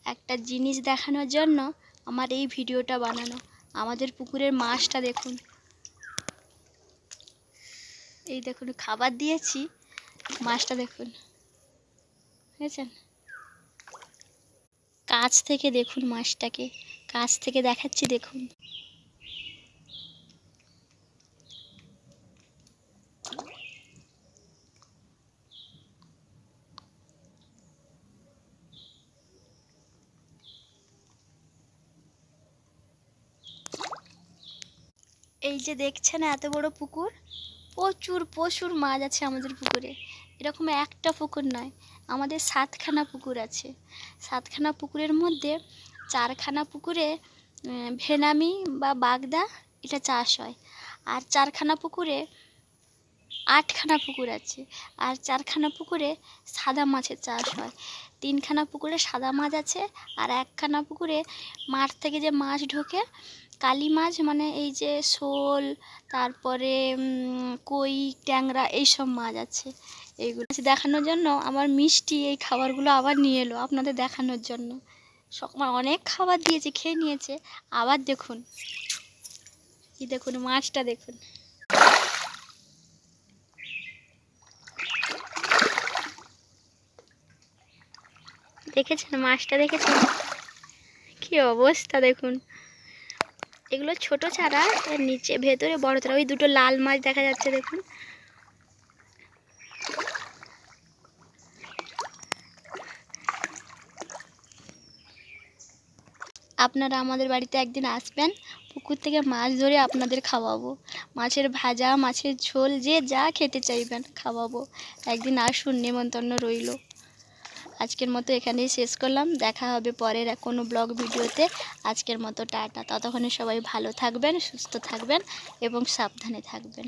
একটা জিনিস দেখানোর জন্য আমার এই ভিডিওটা বানানো। আমাদের পুকুরের মাছটা দেখুন, এই দেখুন খাবার দিয়েছি, মাছটা দেখুন, বুঝেছেন? কাছ থেকে দেখুন মাছটাকে, কাছ থেকে দেখাচ্ছি দেখুন। এই যে দেখছেন এত বড় পুকুর, প্রচুর প্রচুর মাছ আছে আমাদের পুকুরে। এরকম একটা পুকুর নয়, আমাদের 7খানা পুকুর আছে। 7খানা পুকুরের মধ্যে 4খানা পুকুরে ভেনামি বা বাগদা এটা চাষ হয়, আর 4খানা পুকুরে 8খানা পুকুর আছে, আর 4খানা পুকুরে সাদা মাছের চাষ হয়। 3খানা পুকুরে সাদা মাছ আছে, আর 1খানা পুকুরে মাঠ থেকে যে মাছ ঢোকে কালী মাছ, মানে এই যে শোল, তারপরে কই, ট্যাংরা, এইসব মাছ আছে। এইগুলো দেখানোর জন্য আমার মিষ্টি এই খাবারগুলো আবার নিয়ে এলো আপনাদের দেখানোর জন্য। সকাল অনেক খাবার দিয়েছে, খেয়ে নিয়েছে। আবার দেখুন, কি দেখুন মাছটা দেখুন। দেখেছেন মাছটা, দেখেছেন কি অবস্থা দেখুন। এগুলো ছোট চারা, এর নিচে ভেতরে বড় চারা। ওই দুটো লাল মাছ দেখা যাচ্ছে দেখুন। আপনারা আমাদের বাড়িতে একদিন আসবেন, পুকুর থেকে মাছ ধরে আপনাদের খাওয়াবো। মাছের ভাজা, মাছের ঝোল, যে যা খেতে চাইবেন খাওয়াবো। একদিন আসুন, নেমন্তন্ন রইল। আজকের মতো এখানেই শেষ করলাম, দেখা হবে পরের কোনো ব্লগ ভিডিওতে। আজকের মতো টাটা। ততক্ষণে সবাই ভালো থাকবেন, সুস্থ থাকবেন এবং সাবধানে থাকবেন।